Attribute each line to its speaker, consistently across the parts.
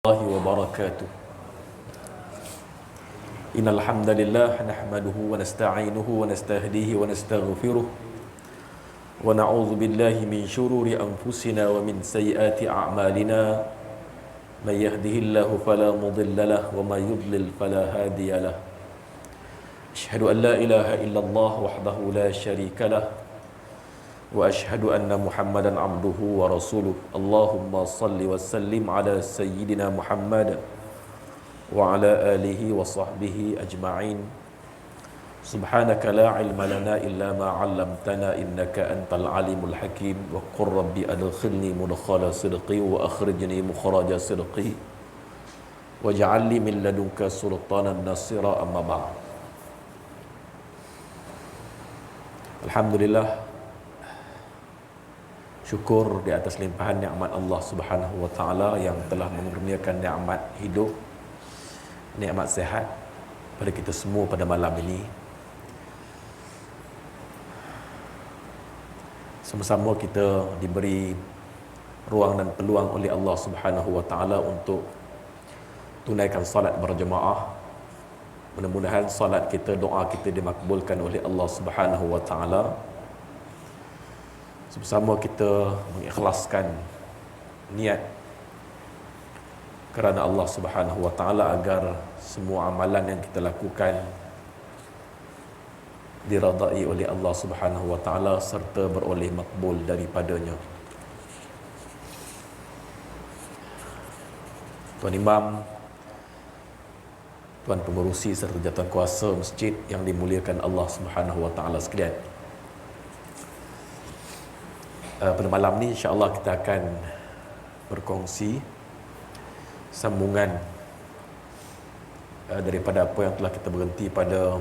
Speaker 1: الله وبركاته. إن الحمد لله نحمده ونستعينه ونستهديه ونستغفره ونعوذ بالله من شرور أنفسنا ومن سيئات أعمالنا. من يهده الله فلا مضل له ومن يضلل فلا هادي له. أشهد أن لا إله إلا الله وحده لا شريك له وأشهد أن محمدا عبده ورسوله. اللهم صل وسلم على سيدنا محمد وعلى آله وصحبه أجمعين. سبحانك لا علم لنا إلا ما علمتنا إنك أنت العليم الحكيم. وقل ربي أدخلني مدخل صدقي وأخرجني مخرج صدقي واجعل لي من لدنك سلطانا نصيرا. أما بعد. Alhamdulillah, syukur di atas limpahan nikmat Allah Subhanahu wa taala yang telah mengurniakan nikmat hidup, nikmat sehat pada kita semua pada malam ini. Sama-sama kita diberi ruang dan peluang oleh Allah Subhanahu wa taala untuk tunaikan salat berjemaah. Mudah-mudahan salat kita, doa kita dimakbulkan oleh Allah Subhanahu wa taala. Sama-sama kita mengikhlaskan niat kerana Allah Subhanahu wa taala agar semua amalan yang kita lakukan diradai oleh Allah Subhanahu wa taala serta beroleh makbul daripadanya. Tuan Imam, Tuan Pengerusi serta jawatan kuasa masjid yang dimuliakan Allah Subhanahu wa taala sekalian. Pada malam ni insya-Allah kita akan berkongsi sambungan daripada apa yang telah kita berhenti pada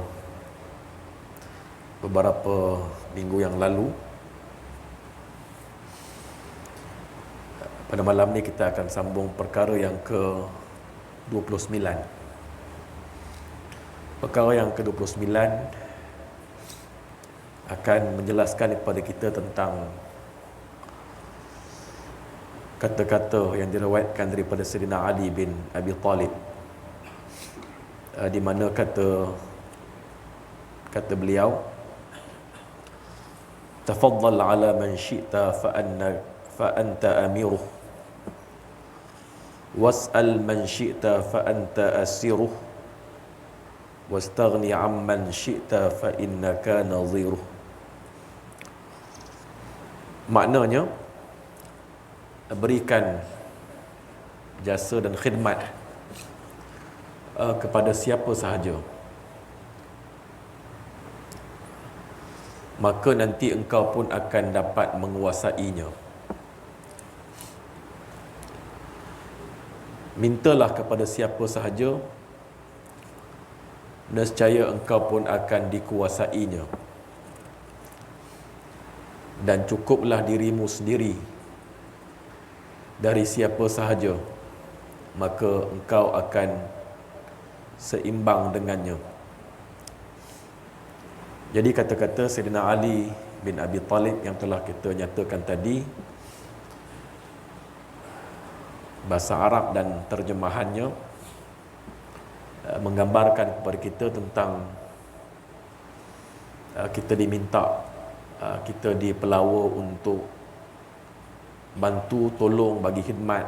Speaker 1: beberapa minggu yang lalu. Pada malam ni kita akan sambung perkara yang ke-29. Perkara yang ke-29 akan menjelaskan kepada kita tentang kata-kata yang diriwayatkan daripada Sayyidina Ali bin Abi Talib, di mana kata beliau, tafaddal ala man syi'ta fa anta amiruh was'al man syi'ta fa anta asiruh wastaghni amman syi'ta fa innaka nadhiruh. Maknanya, berikan jasa dan khidmat kepada siapa sahaja, maka nanti engkau pun akan dapat menguasainya. Mintalah kepada siapa sahaja, nescaya engkau pun akan dikuasainya. Dan cukuplah dirimu sendiri dari siapa sahaja, maka engkau akan seimbang dengannya. Jadi kata-kata Sayyidina Ali bin Abi Talib yang telah kita nyatakan tadi, bahasa Arab dan terjemahannya menggambarkan kepada kita tentang kita diminta, kita dipelawa untuk bantu, tolong, bagi khidmat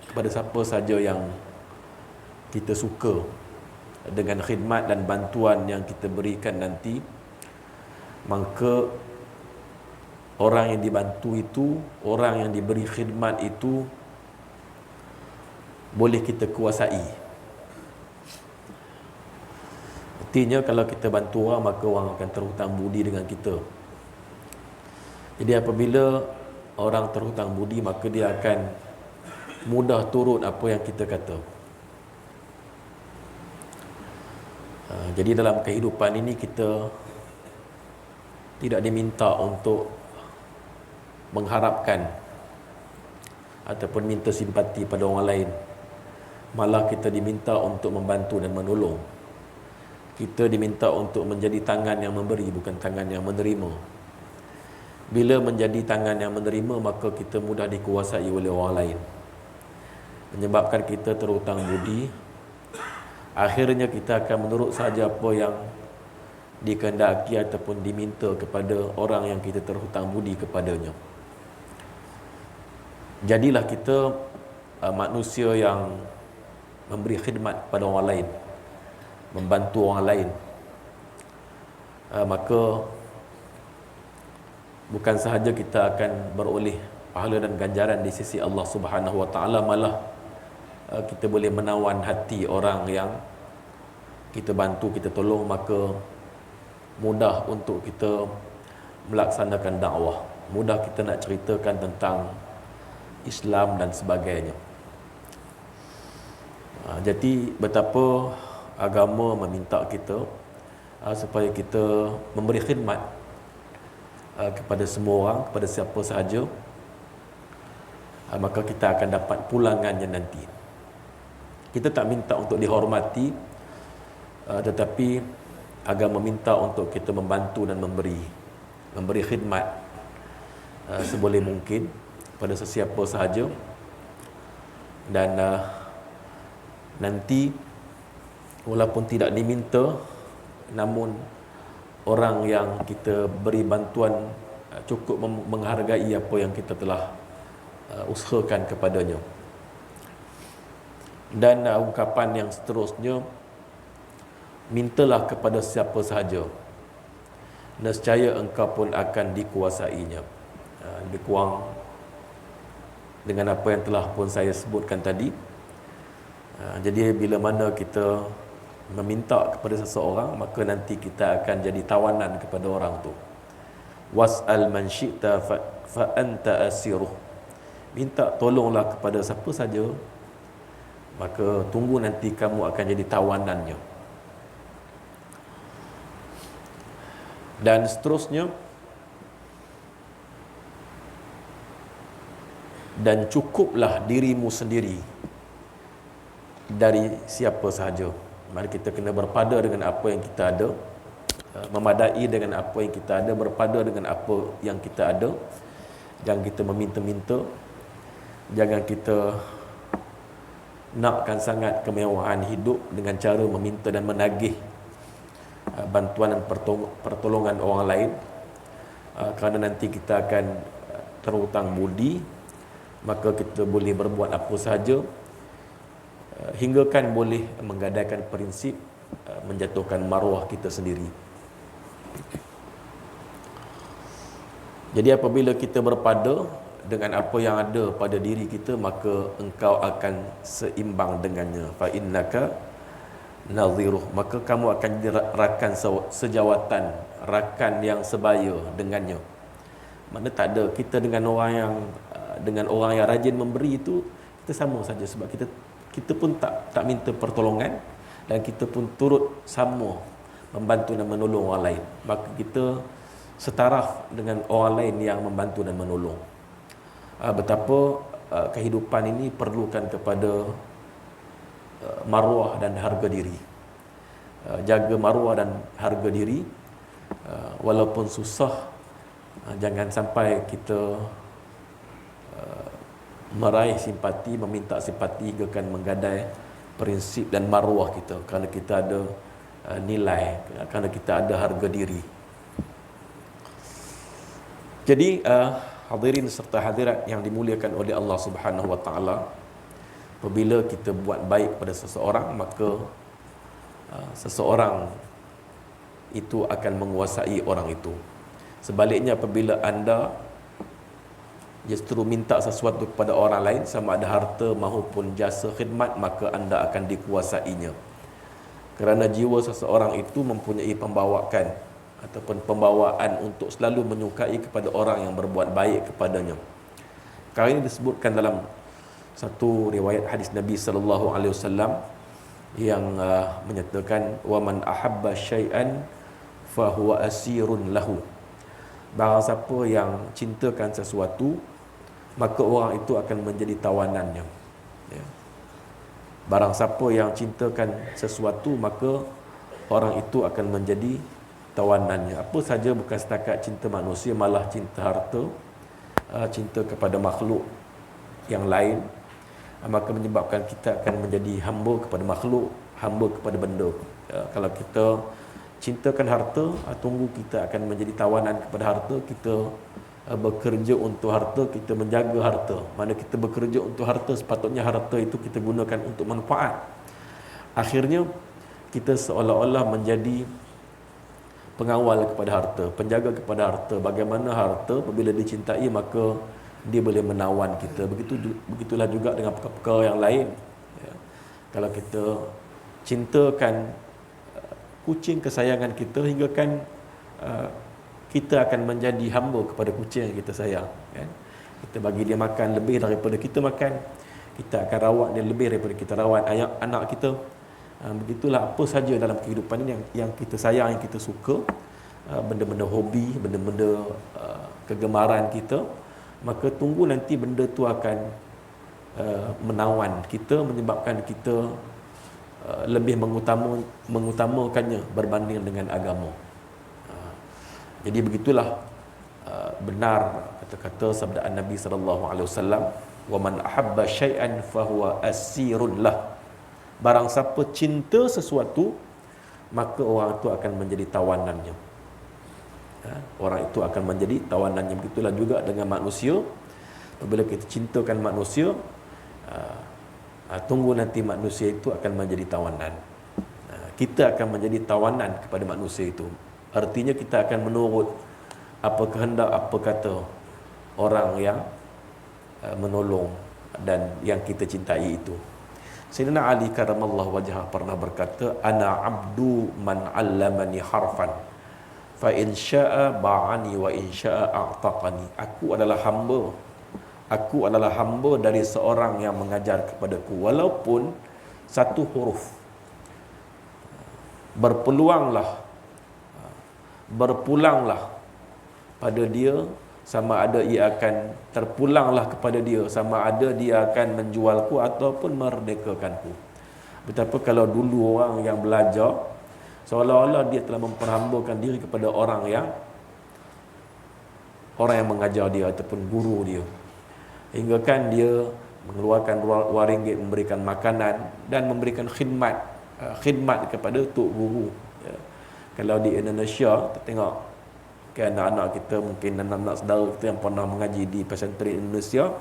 Speaker 1: kepada siapa saja yang kita suka dengan khidmat dan bantuan yang kita berikan nanti. Maka orang yang dibantu itu, orang yang diberi khidmat itu boleh kita kuasai. Artinya kalau kita bantu orang, maka orang akan terhutang budi dengan kita. Jadi apabila orang terhutang budi, maka dia akan mudah turut apa yang kita kata. Jadi dalam kehidupan ini kita tidak diminta untuk mengharapkan ataupun minta simpati pada orang lain. Malah kita diminta untuk membantu dan menolong. Kita diminta untuk menjadi tangan yang memberi, bukan tangan yang menerima. Bila menjadi tangan yang menerima, maka kita mudah dikuasai oleh orang lain. menyebabkan kita terhutang budi, akhirnya kita akan menurut saja apa yang dikehendaki ataupun diminta kepada orang yang kita terhutang budi kepadanya. Jadilah kita manusia yang memberi khidmat pada orang lain, membantu orang lain. Maka bukan sahaja kita akan beroleh pahala dan ganjaran di sisi Allah Subhanahu Wa Taala, malah kita boleh menawan hati orang yang kita bantu, kita tolong, maka mudah untuk kita melaksanakan dakwah, mudah kita nak ceritakan tentang Islam dan sebagainya. Jadi betapa agama meminta kita supaya kita memberi khidmat kepada semua orang, kepada siapa sahaja, maka kita akan dapat pulangannya nanti. Kita tak minta untuk dihormati, tetapi agama minta untuk kita membantu dan memberi khidmat seboleh mungkin pada sesiapa sahaja. Dan nanti walaupun tidak diminta, namun orang yang kita beri bantuan cukup menghargai apa yang kita telah usahakan kepadanya. Dan ungkapan yang seterusnya, mintalah kepada siapa sahaja, nescaya engkau pun akan dikuasainya. Lebih kurang dengan apa yang telah pun saya sebutkan tadi. Jadi bila mana kita meminta kepada seseorang, maka nanti kita akan jadi tawanan kepada orang tu. Was'al man syi'ta fa anta asiruh. Minta tolonglah kepada siapa saja, maka tunggu nanti kamu akan jadi tawanannya. Dan seterusnya, dan cukuplah dirimu sendiri dari siapa sahaja. Mari kita kena berpada dengan apa yang kita ada, memadai dengan apa yang kita ada, berpada dengan apa yang kita ada. Jangan kita meminta-minta, jangan kita nakkan sangat kemewahan hidup dengan cara meminta dan menagih bantuan dan pertolongan orang lain, kerana nanti kita akan terhutang budi. Maka kita boleh berbuat apa sahaja, hingga kan boleh menggadaikan prinsip menjatuhkan maruah kita sendiri. Jadi apabila kita berpada dengan apa yang ada pada diri kita, maka engkau akan seimbang dengannya. Fa innaka nadhiruh, maka kamu akan jadi rakan sejawatan, rakan yang sebaya dengannya. Mana tak ada kita dengan orang yang rajin memberi itu, kita sama saja, sebab kita pun tak minta pertolongan, dan kita pun turut sama membantu dan menolong orang lain. Maka kita setaraf dengan orang lain yang membantu dan menolong. Betapa kehidupan ini perlukan kepada maruah dan harga diri. Jaga maruah dan harga diri, walaupun susah. Jangan sampai kita meraih simpati, meminta simpati hingga kan menggadai prinsip dan maruah kita, kerana kita ada nilai, kerana kita ada harga diri. Jadi hadirin serta hadirat yang dimuliakan oleh Allah Subhanahu Wa Taala, apabila kita buat baik pada seseorang, maka seseorang itu akan menguasai orang itu. Sebaliknya, apabila anda justru minta sesuatu kepada orang lain, sama ada harta maupun jasa khidmat, maka anda akan dikuasainya. Kerana jiwa seseorang itu mempunyai pembawaan ataupun pembawaan untuk selalu menyukai kepada orang yang berbuat baik kepadanya. Kali ini disebutkan dalam satu riwayat hadis Nabi sallallahu alaihi wasallam yang menyatakan, wa man ahabba syai'an fa huwa asirun lahu. Barang siapa yang cintakan sesuatu, maka orang itu akan menjadi tawanannya. Ya. Barang siapa yang cintakan sesuatu, maka orang itu akan menjadi tawanannya. Apa saja, bukan setakat cinta manusia, malah cinta harta, cinta kepada makhluk yang lain, maka menyebabkan kita akan menjadi hamba kepada makhluk, hamba kepada benda. Kalau kita cintakan harta, tunggu kita akan menjadi tawanan kepada harta. Kita bekerja untuk harta, kita menjaga harta. Mana kita bekerja untuk harta, sepatutnya harta itu kita gunakan untuk manfaat. Akhirnya kita seolah-olah menjadi pengawal kepada harta, penjaga kepada harta. Bagaimana harta apabila dicintai, maka dia boleh menawan kita. Begitulah juga dengan perkara-perkara yang lain. Kalau kita cintakan kucing kesayangan kita, hingga kan kita akan menjadi hamba kepada kucing yang kita sayang, kan? Kita bagi dia makan lebih daripada kita makan, kita akan rawat dia lebih daripada kita rawat anak kita. Begitulah apa saja dalam kehidupan ini yang kita sayang, yang kita suka, benda-benda hobi, benda-benda kegemaran kita, maka tunggu nanti benda tu akan menawan kita, menyebabkan kita lebih mengutamakannya berbanding dengan agama. Jadi begitulah benar kata-kata sabda Nabi sallallahu alaihi wasallam, wa man ahabba syai'an fahuwa asirun lah. Barang siapa cinta sesuatu, maka orang itu akan menjadi tawanannya. Orang itu akan menjadi tawanannya. Begitulah juga dengan manusia. Apabila kita cintakan manusia, tunggu nanti manusia itu akan menjadi tawanan. Kita akan menjadi tawanan kepada manusia itu. Artinya kita akan menurut apa kehendak, apa kata orang yang menolong dan yang kita cintai itu. Sayyidina Ali karamallahu wajhah pernah berkata, ana abdu man 'allamani harfan fa in syaa ba'ani wa in syaa a'taqani. Aku adalah hamba dari seorang yang mengajar kepadaku, walaupun satu huruf. Berpulanglah pada dia, sama ada ia akan terpulanglah kepada dia, sama ada dia akan menjualku ataupun merdekakanku. Betapa kalau dulu orang yang belajar, seolah-olah dia telah memperhambakan diri kepada orang yang mengajar dia ataupun guru dia, hingga kan dia mengeluarkan wang ringgit, memberikan makanan dan memberikan khidmat kepada tok guru. Kalau di Indonesia, kita tengok kan anak-anak kita, mungkin anak-anak saudara kita yang pernah mengaji di pesantren Indonesia,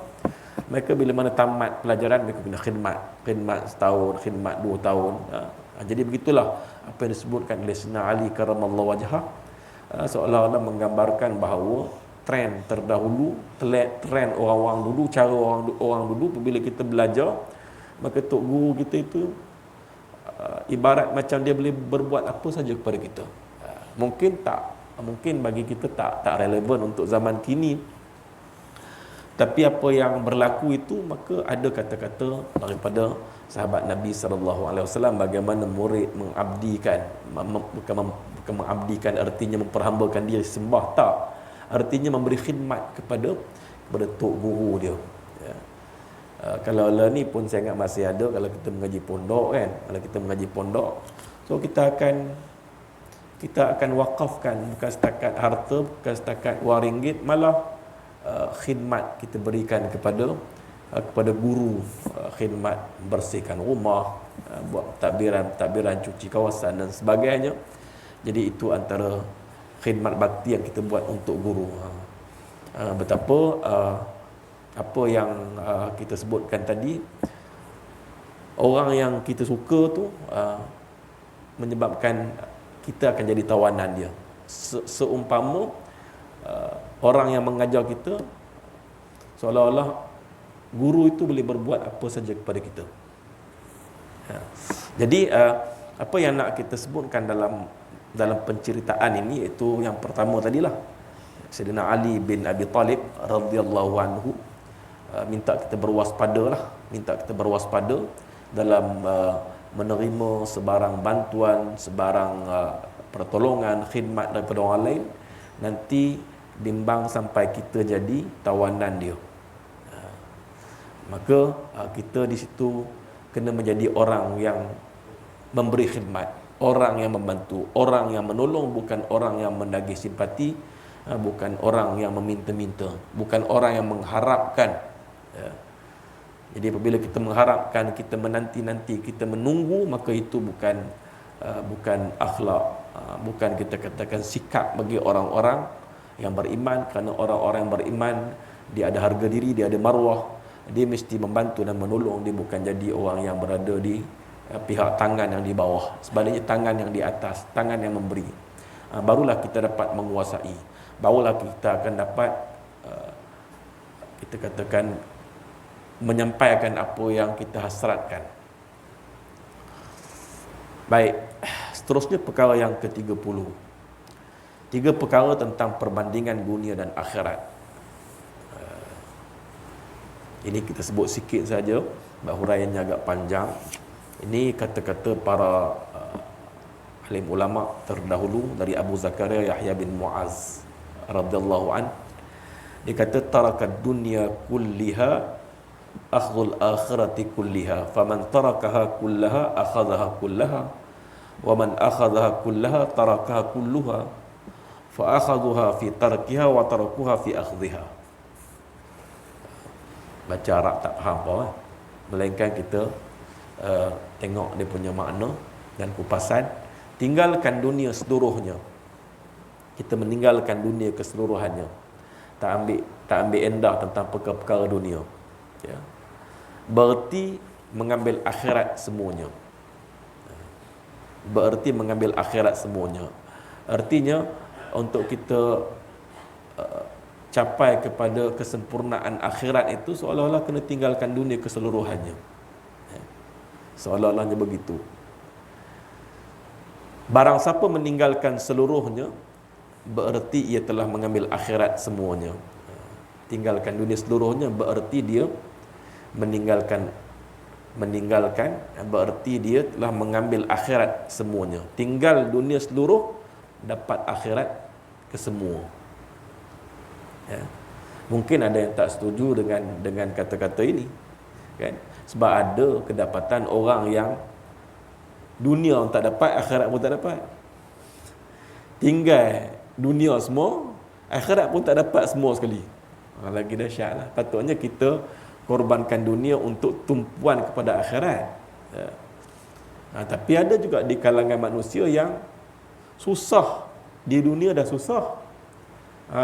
Speaker 1: mereka bila mana tamat pelajaran, mereka kena khidmat setahun, khidmat 2 tahun. Jadi begitulah apa yang disebutkan oleh Sayyidina Ali karamallahu wajhah, seolah-olah menggambarkan bahawa trend terdahulu, trend orang-orang dulu, cara orang dulu apabila kita belajar, maka tok guru kita itu ibarat macam dia boleh berbuat apa saja kepada kita. Mungkin bagi kita tak relevan untuk zaman kini, tapi apa yang berlaku itu, maka ada kata-kata daripada sahabat Nabi SAW bagaimana murid mengabdikan, bukan mengabdikan artinya memperhambakan diri sembah, tak, artinya memberi khidmat kepada tok guru dia. Kalau lah ni pun saya ingat masih ada, kalau kita mengaji pondok kan, kalau kita mengaji pondok, so kita akan wakafkan bukan setakat harta, bukan setakat wang ringgit, malah khidmat kita berikan kepada guru, khidmat bersihkan rumah, buat takbiran cuci kawasan dan sebagainya. Jadi itu antara khidmat bakti yang kita buat untuk guru. Betapa apa yang kita sebutkan tadi, orang yang kita suka tu menyebabkan kita akan jadi tawanan dia. Seumpama orang yang mengajar kita, seolah-olah guru itu boleh berbuat apa saja kepada kita. Jadi apa yang nak kita sebutkan dalam penceritaan ini, iaitu yang pertama tadilah, Sayyidina Ali bin Abi Talib radhiyallahu anhu minta kita berwaspada dalam menerima sebarang bantuan, sebarang pertolongan, khidmat daripada orang lain, nanti bimbang sampai kita jadi tawanan dia. Maka kita di situ kena menjadi orang yang memberi khidmat, orang yang membantu, orang yang menolong, bukan orang yang menagih simpati, bukan orang yang meminta-minta, bukan orang yang mengharapkan Jadi apabila kita mengharapkan, kita menanti-nanti, kita menunggu, maka itu bukan akhlak, bukan kita katakan sikap bagi orang-orang yang beriman. Kerana orang-orang yang beriman, dia ada harga diri, dia ada maruah, dia mesti membantu dan menolong. Dia bukan jadi orang yang berada di pihak tangan yang di bawah, sebaliknya tangan yang di atas, tangan yang memberi. Barulah kita dapat menguasai, barulah kita akan dapat kita katakan menyampaikan apa yang kita hasratkan. Baik, seterusnya perkara yang ke-30. 3 perkara tentang perbandingan dunia dan akhirat. Ini kita sebut sikit saja, huraiannya agak panjang. Ini kata-kata para alim ulama terdahulu dari Abu Zakaria Yahya bin Muaz radhiyallahu an. Dia kata tarakat dunya kulliha akhdhul akhirati kulliha, faman tarakaha kullaha akhadhaha kullaha, wa man akhadhaha kullaha tarakaha kulluha, fa akhadhuha fi tarkiha wa tarakuha fi akhdhiha. Baca Arab tak faham apa, melainkan kita tengok dia punya makna dan kupasan. Tinggalkan dunia seluruhnya, kita meninggalkan dunia keseluruhannya, tak ambil endah tentang perkara-perkara dunia, ya. Berarti mengambil akhirat semuanya. Berarti mengambil akhirat semuanya. Artinya untuk kita capai kepada kesempurnaan akhirat itu seolah-olah kena tinggalkan dunia keseluruhannya, ya. Seolah-olahnya begitu. Barang siapa meninggalkan seluruhnya, berarti ia telah mengambil akhirat semuanya. Tinggalkan dunia seluruhnya berarti dia meninggalkan berarti dia telah mengambil akhirat semuanya. Tinggal dunia seluruh, dapat akhirat kesemua, ya. Mungkin ada yang tak setuju dengan kata-kata ini, kan? Sebab ada kedapatan orang yang dunia tak dapat, akhirat pun tak dapat. Tinggal dunia semua, akhirat pun tak dapat semua sekali. Lagi dahsyat lah. Patutnya kita korbankan dunia untuk tumpuan kepada akhirat, ya. Tapi ada juga di kalangan manusia yang susah, di dunia dah susah,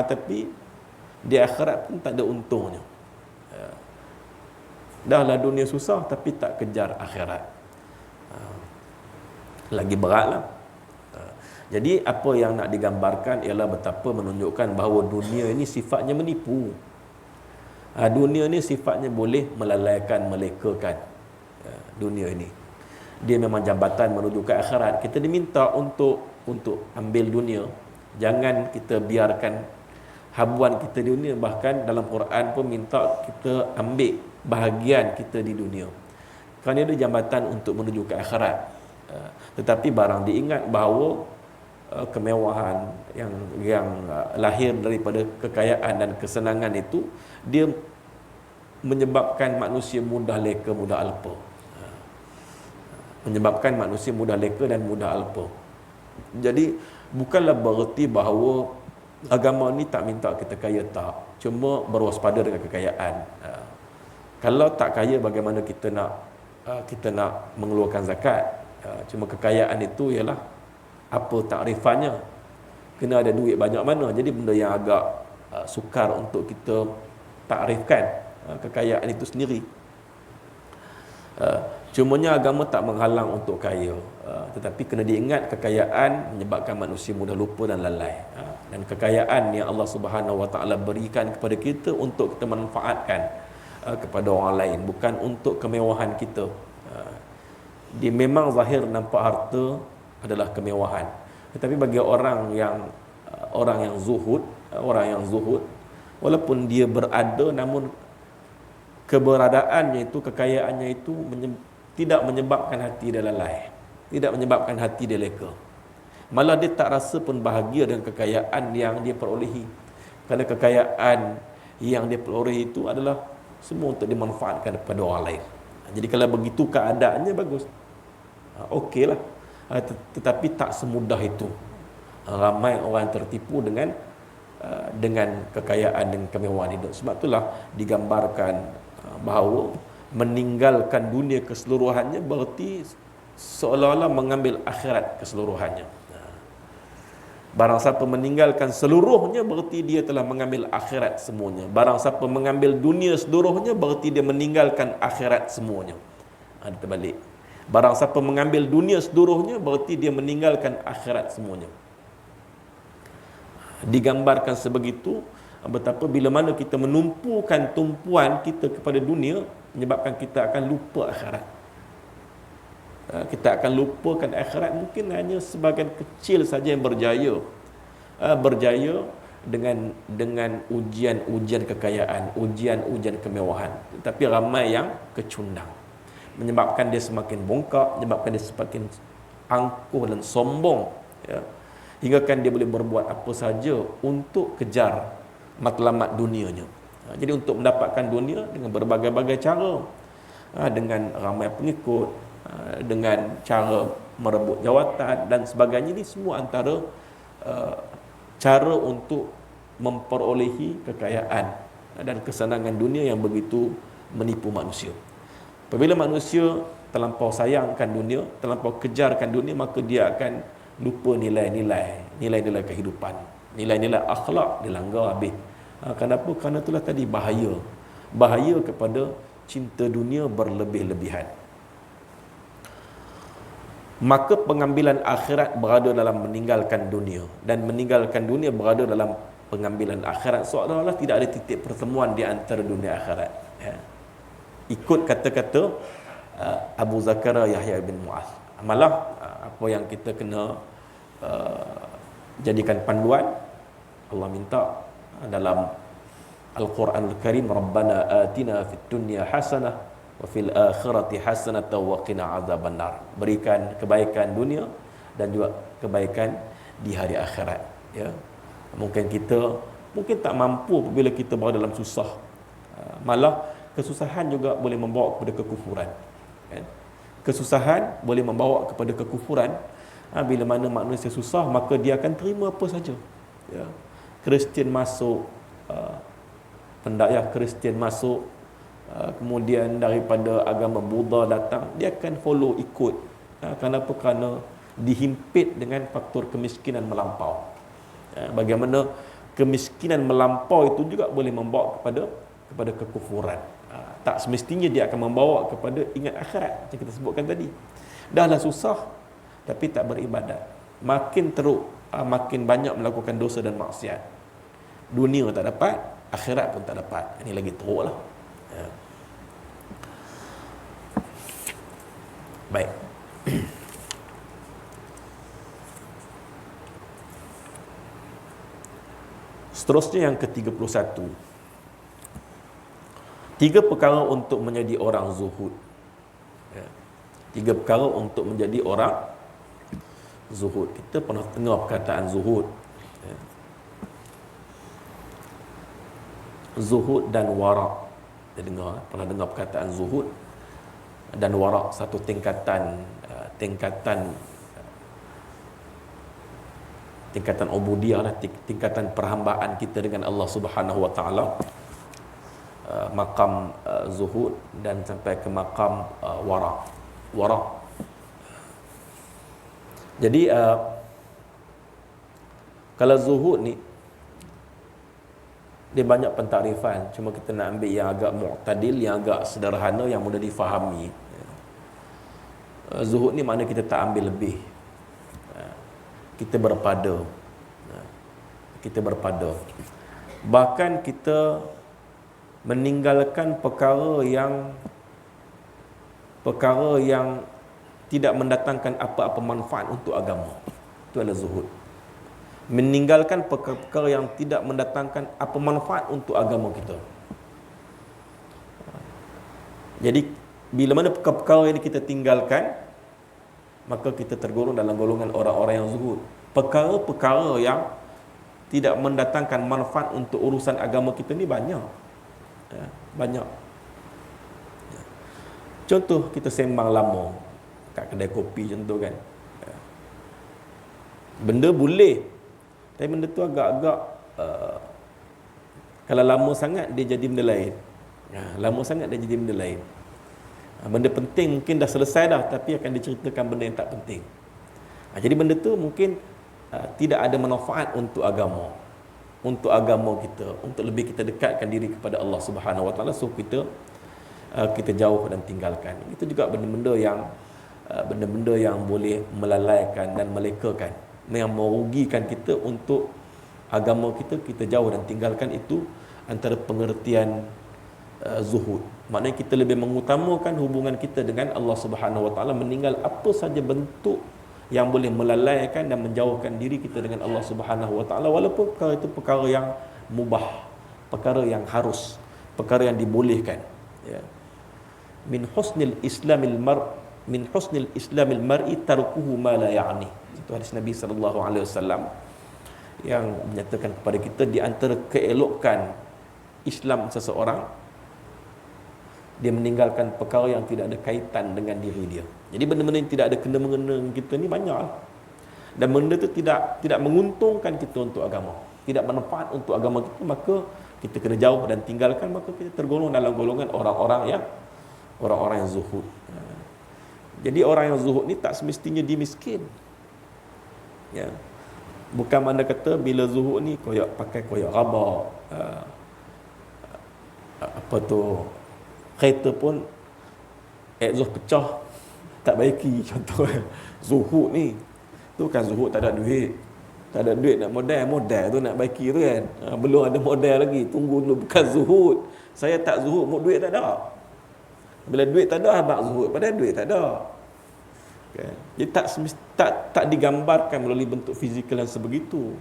Speaker 1: tapi di akhirat pun tak ada untungnya, ya. Dahlah dunia susah tapi tak kejar akhirat, lagi beratlah. Jadi apa yang nak digambarkan ialah betapa menunjukkan bahawa dunia ini sifatnya menipu. Dunia ni sifatnya boleh melalaikan, melekakan. Dunia ini, dia memang jambatan menuju ke akhirat. Kita diminta untuk ambil dunia. Jangan kita biarkan habuan kita di dunia. Bahkan dalam Quran pun minta kita ambil bahagian kita di dunia, kerana dia jambatan untuk menuju ke akhirat. Tetapi barang diingat bahawa kemewahan yang lahir daripada kekayaan dan kesenangan itu, dia menyebabkan manusia mudah leka, mudah alpa. Menyebabkan manusia mudah leka dan mudah alpa. Jadi bukanlah bererti bahawa agama ni tak minta kita kaya, tak. Cuma berwaspada dengan kekayaan. Kalau tak kaya, bagaimana kita nak mengeluarkan zakat? Cuma kekayaan itu ialah apa takrifannya, kena ada duit banyak mana. Jadi benda yang agak sukar untuk kita takrifkan kekayaan itu sendiri. Cumanya agama tak menghalang untuk kaya, tetapi kena diingat kekayaan menyebabkan manusia mudah lupa dan lalai. Dan kekayaan yang Allah Subhanahu Wa Taala berikan kepada kita untuk kita manfaatkan kepada orang lain, bukan untuk kemewahan kita. Dia memang zahir nampak harta adalah kemewahan, tetapi bagi orang yang zuhud, walaupun dia berada, namun keberadaannya itu, kekayaannya itu tidak menyebabkan hati dia lalai, tidak menyebabkan hati dia leka. Malah dia tak rasa pun bahagia dengan kekayaan yang dia perolehi, kerana kekayaan yang dia perolehi itu adalah semua untuk dimanfaatkan kepada orang lain. Jadi kalau begitu keadaannya bagus, okeylah. Tetapi tak semudah itu. Ramai orang tertipu dengan kekayaan dan kemewahan hidup. Sebab itulah digambarkan bahawa meninggalkan dunia keseluruhannya berarti seolah-olah mengambil akhirat keseluruhannya. Barang siapa meninggalkan seluruhnya berarti dia telah mengambil akhirat semuanya. Barang siapa mengambil dunia seluruhnya berarti dia meninggalkan akhirat semuanya. Ada terbalik. Barang siapa mengambil dunia seluruhnya berarti dia meninggalkan akhirat semuanya. Digambarkan sebegitu betapa bila mana kita menumpukan tumpuan kita kepada dunia menyebabkan kita akan lupa akhirat. Kita akan lupakan akhirat. Mungkin hanya sebahagian kecil saja yang berjaya. Berjaya dengan ujian-ujian kekayaan, ujian-ujian kemewahan. Tapi ramai yang kecundang, menyebabkan dia semakin bongkak, menyebabkan dia semakin angkuh dan sombong, ya. Hingga kan dia boleh berbuat apa saja untuk kejar matlamat dunianya. Jadi untuk mendapatkan dunia dengan berbagai-bagai cara, dengan ramai pengikut, dengan cara merebut jawatan dan sebagainya. Ini semua antara cara untuk memperolehi kekayaan dan kesenangan dunia yang begitu menipu manusia. Apabila manusia terlampau sayangkan dunia, terlampau kejarkan dunia, maka dia akan lupa nilai-nilai kehidupan, nilai-nilai akhlak dilanggar habis. Kenapa? Kerana itulah tadi bahaya kepada cinta dunia berlebih-lebihan. Maka pengambilan akhirat berada dalam meninggalkan dunia, dan meninggalkan dunia berada dalam pengambilan akhirat. Seolah-olah tidak ada titik pertemuan di antara dunia akhirat, ya. Ikut kata-kata Abu Zakaria Yahya bin Mu'az. Malah apa yang kita kena jadikan panduan, Allah minta dalam Al-Quranul Karim, Rabbana atina fid dunya hasanah wa fil akhirati hasanatan wa qina azabannar. Berikan kebaikan dunia dan juga kebaikan di hari akhirat, ya. Mungkin tak mampu apabila kita berada dalam susah. Malah kesusahan juga boleh membawa kepada kekufuran, kan? Kesusahan boleh membawa kepada kekufuran. Bila mana manusia susah, maka dia akan terima apa saja, ya. Kristian masuk, pendakwa Kristian masuk, kemudian daripada agama Buddha datang, dia akan follow, ikut. Kenapa? Kerana dihimpit dengan faktor kemiskinan melampau. Bagaimana kemiskinan melampau itu juga boleh membawa kepada kekufuran. Tak semestinya dia akan membawa kepada ingat akhirat, macam kita sebutkan tadi. Dahlah susah tapi tak beribadat, makin teruk, makin banyak melakukan dosa dan maksiat. Dunia tak dapat, akhirat pun tak dapat. Ini lagi teruk lah, ya. Baik. Seterusnya yang ke-31. 3 perkara untuk menjadi orang zuhud, ya. 3 perkara untuk menjadi orang zuhud. Kita pernah dengar perkataan zuhud, ya. Zuhud dan wara'. Kita pernah dengar perkataan zuhud dan wara', satu tingkatan ubudiyah lah, tingkatan perhambaan kita dengan Allah Subhanahu wa taala. Maqam zuhud dan sampai ke maqam wara'. Jadi kalau zuhud ni dia banyak pentarifan, cuma kita nak ambil yang agak mu'tadil, yang agak sederhana, yang mudah difahami. Zuhud ni makna kita tak ambil lebih, kita berpada, bahkan kita meninggalkan perkara yang tidak mendatangkan apa-apa manfaat untuk agama. Itu adalah zuhud. Meninggalkan perkara yang tidak mendatangkan apa manfaat untuk agama kita. Jadi bila mana perkara ini kita tinggalkan, maka kita tergolong dalam golongan orang-orang yang zuhud. Perkara-perkara yang tidak mendatangkan manfaat untuk urusan agama kita ni banyak, ya, banyak. Ya. Contoh, kita sembang lama kat kedai kopi contoh, kan, ya. Benda boleh, tapi benda tu agak-agak kalau lama sangat dia jadi benda lain. Lama sangat dia jadi benda lain. Benda penting mungkin dah selesai dah, tapi akan diceritakan benda yang tak penting. Jadi benda tu mungkin tidak ada manfaat untuk agama, untuk agama kita, untuk lebih kita dekatkan diri kepada Allah Subhanahu Wa Taala. So kita jauh dan tinggalkan. Itu juga benda-benda yang boleh melalaikan dan melekakan, yang merugikan kita untuk agama kita jauh dan tinggalkan. Itu antara pengertian zuhud. Maknanya kita lebih mengutamakan hubungan kita dengan Allah Subhanahu Wa Taala, meninggal apa saja bentuk yang boleh melalaikan dan menjauhkan diri kita dengan Allah Subhanahu Wa Taala, walaupun perkara itu perkara yang mubah, perkara yang harus, perkara yang dibolehkan. Ya. Min husnil islamil mar'i tarkuhu ma la ya'ni. Itu hadis Nabi sallallahu alaihi wasallam yang menyatakan kepada kita, di antara keelokan Islam seseorang, dia meninggalkan perkara yang tidak ada kaitan dengan diri dia. Jadi benda-benda yang tidak ada kena-mengena kita ni banyak. Dan benda tu tidak menguntungkan kita untuk agama, tidak bermanfaat untuk agama kita, maka kita kena jauh dan tinggalkan. Maka kita tergolong dalam golongan orang-orang yang zuhud. Jadi orang yang zuhud ni tak semestinya dia miskin. Ya. Bukan mana kata bila zuhud ni pakai koyak rabak, kereta pun exhaust pecah, tak baiki, contoh. Zuhud ni tu kan zuhud, tak ada duit nak modal tu nak baiki tu kan. Belum ada modal lagi, tunggu dulu. Bukan zuhud. Saya tak zuhud, duit tak ada. Bila duit tak ada, abang zuhud, padahal duit tak ada kan? Jadi tak digambarkan melalui bentuk fizikal yang sebegitu.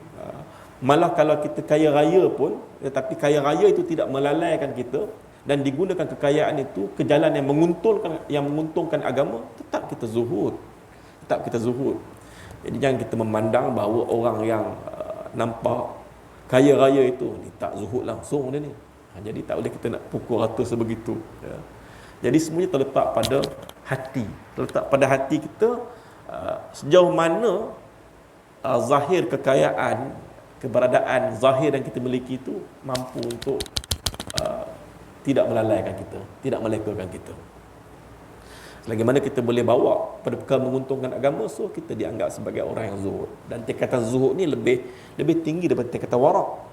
Speaker 1: Malah kalau kita kaya raya pun, tetapi kaya raya itu tidak melalaikan kita dan digunakan kekayaan itu ke jalan yang menguntungkan agama, tetap kita zuhud. Jadi jangan kita memandang bahawa orang yang nampak kaya raya itu ni tak zuhud langsung dia ni. Jadi tak boleh kita nak pukul rata sebegitu. Ya. Jadi semuanya terletak pada hati. Terletak pada hati kita, sejauh mana zahir kekayaan, keberadaan zahir yang kita miliki itu mampu untuk tidak melalaikan kita, tidak melekakan kita. Selagi mana kita boleh bawa pada perkara menguntungkan agama, so kita dianggap sebagai orang yang zuhud. Dan tingkatan zuhud ni lebih tinggi daripada tingkatan warak.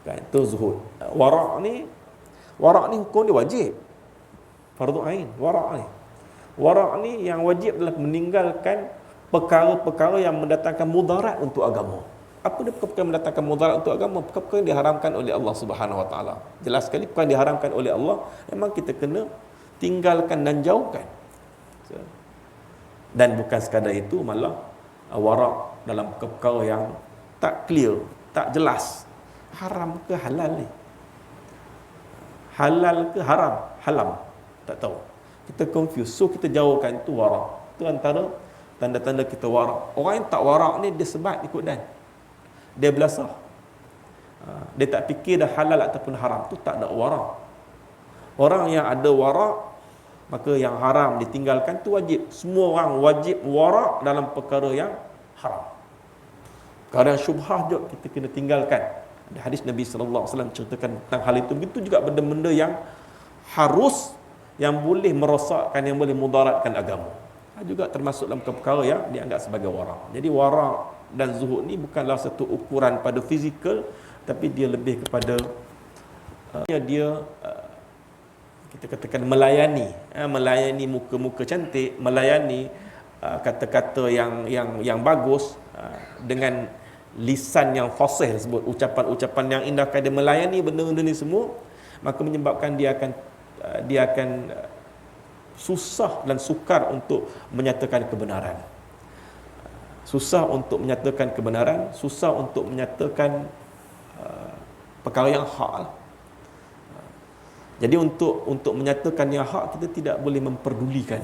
Speaker 1: Kan, itu zuhud. Warak ni hukum dia wajib, fardu ain. Warak ni yang wajib adalah meninggalkan perkara-perkara yang mendatangkan mudarat untuk agama. Apa dia perkara yang mendatangkan mudarat untuk agama? Perkara yang diharamkan oleh Allah Subhanahu Wa Taala. Jelas sekali perkara yang diharamkan oleh Allah, memang kita kena tinggalkan dan jauhkan. Dan bukan sekadar itu, malah warak dalam perkara yang tak clear, tak jelas, haram ke halal ni, halal ke haram, halam, tak tahu, kita confuse. So kita jauhkan tu warak. Itu antara tanda-tanda kita warak. Orang yang tak warak ni, dia sebat ikut dan dia belasah, dia tak fikir dah halal ataupun haram, tu tak ada warak. Orang yang ada warak, maka yang haram ditinggalkan, tu wajib. Semua orang wajib warak dalam perkara yang haram. Perkara yang syubhah juga kita kena tinggalkan. Ada hadis Nabi sallallahu alaihi wasallam ceritakan tentang hal itu. Begitu juga benda-benda yang harus, yang boleh merosakkan, yang boleh mudaratkan agama, juga termasuk dalam perkara yang dianggap sebagai warak. Jadi warak dan zuhud ni bukanlah satu ukuran pada fizikal, tapi dia lebih kepada dia kita katakan melayani muka-muka cantik, melayani kata-kata yang bagus, dengan lisan yang fasih sebut, ucapan-ucapan yang indah. Dia melayani benda-benda ni semua, maka menyebabkan dia akan susah dan sukar untuk menyatakan kebenaran. Susah untuk menyatakan kebenaran, susah untuk menyatakan perkara yang hak lah. Jadi untuk menyatakan yang hak, kita tidak boleh memperdulikan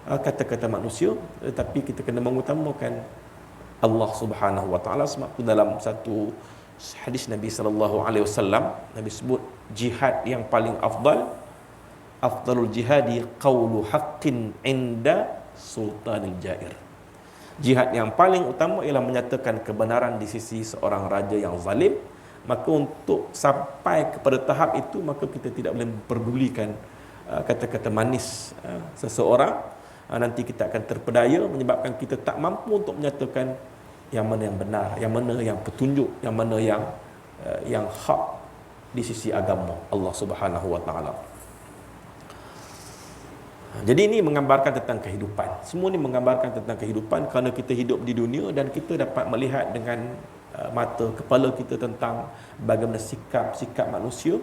Speaker 1: kata-kata manusia, tetapi kita kena mengutamakan Allah Subhanahu Wa Taala. Sebab dalam satu hadis Nabi sallallahu alaihi wasallam, Nabi sebut jihad yang paling afdalul jihadi qaulu haqqin inda sultanil jair. Jihad yang paling utama ialah menyatakan kebenaran di sisi seorang raja yang zalim. Maka untuk sampai kepada tahap itu, maka kita tidak boleh memperdulikan kata-kata manis seseorang, nanti kita akan terpedaya, menyebabkan kita tak mampu untuk menyatakan yang mana yang benar, yang mana yang petunjuk, yang mana yang hak di sisi agama Allah Subhanahu wa taala. Jadi ini menggambarkan tentang kehidupan. Semua ini menggambarkan tentang kehidupan kerana kita hidup di dunia dan kita dapat melihat dengan mata kepala kita tentang bagaimana sikap manusia,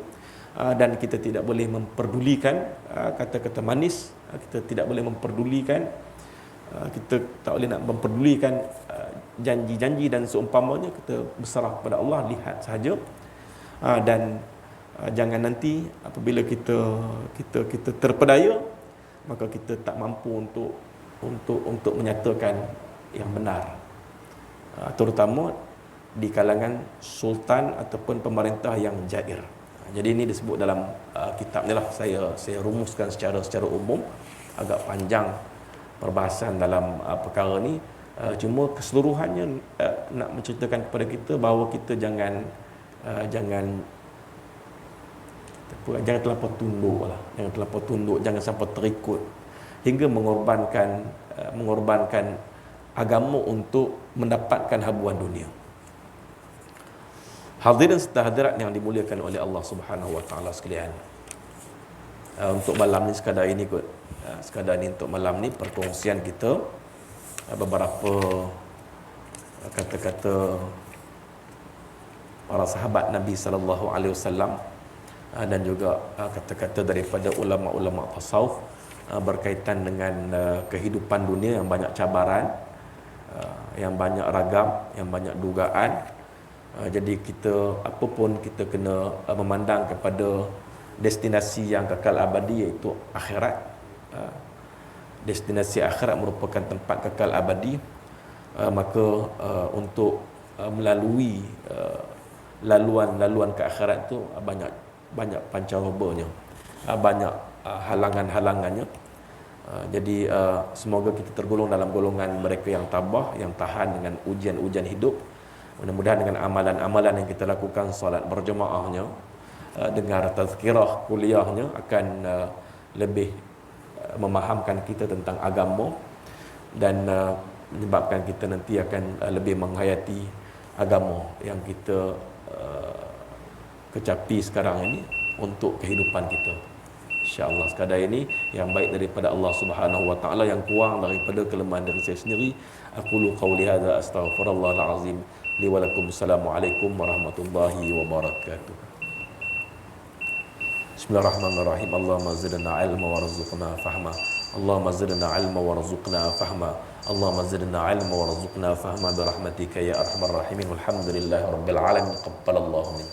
Speaker 1: dan kita tidak boleh memperdulikan kata-kata manis, kita tidak boleh memperdulikan, kita tak boleh nak memperdulikan janji-janji dan seumpamanya. Kita berserah kepada Allah, lihat sahaja, dan jangan nanti apabila kita terpedaya, maka kita tak mampu untuk menyatakan yang benar, terutama di kalangan sultan ataupun pemerintah yang jair. Jadi ini disebut dalam kitab ni lah. Saya rumuskan secara umum, agak panjang perbahasan dalam perkara ni. Cuma keseluruhannya nak menceritakan kepada kita bahawa kita jangan terlampau tunduk lah. Jangan terlampau tunduk, jangan sampai terikut hingga mengorbankan agama untuk mendapatkan habuan dunia. Hadirin serta hadirat yang dimuliakan oleh Allah Subhanahu wa taala sekalian. Untuk malam ni sekadar ini kot. Sekadar ni untuk malam ni perkongsian kita beberapa kata-kata para sahabat Nabi sallallahu alaihi wasallam, dan juga kata-kata daripada ulama-ulama tasawuf berkaitan dengan kehidupan dunia yang banyak cabaran, yang banyak ragam, yang banyak dugaan. Jadi kita apapun kita kena memandang kepada destinasi yang kekal abadi, iaitu akhirat. Destinasi akhirat merupakan tempat kekal abadi. Maka untuk melalui laluan ke akhirat tu banyak pancarobanya, banyak halangan-halangannya. Jadi semoga kita tergolong dalam golongan mereka yang tabah, yang tahan dengan ujian-ujian hidup. Mudah-mudahan dengan amalan-amalan yang kita lakukan, solat berjemaahnya, dengar tazkirah kuliahnya, akan lebih memahamkan kita tentang agama, dan menyebabkan kita nanti akan lebih menghayati agama yang kita kecapi sekarang ini untuk kehidupan kita. InsyaAllah sekadar ini yang baik daripada Allah Subhanahu wa taala, yang kurang daripada kelemahan dari saya sendiri. Aqulu qawli hadza astaghfirullahal azim li wa lakum. Assalamualaikum warahmatullahi wabarakatuh. Bismillahirrahmanirrahim. Allahumma zidna ilma warzuqna fahma. Allahumma zidna ilma warzuqna fahma. Allahumma zidna ilma warzuqna fahma bi rahmatika ya arhamar rahimin. Walhamdulillahi rabbil alamin. Taqabbalallahu minna.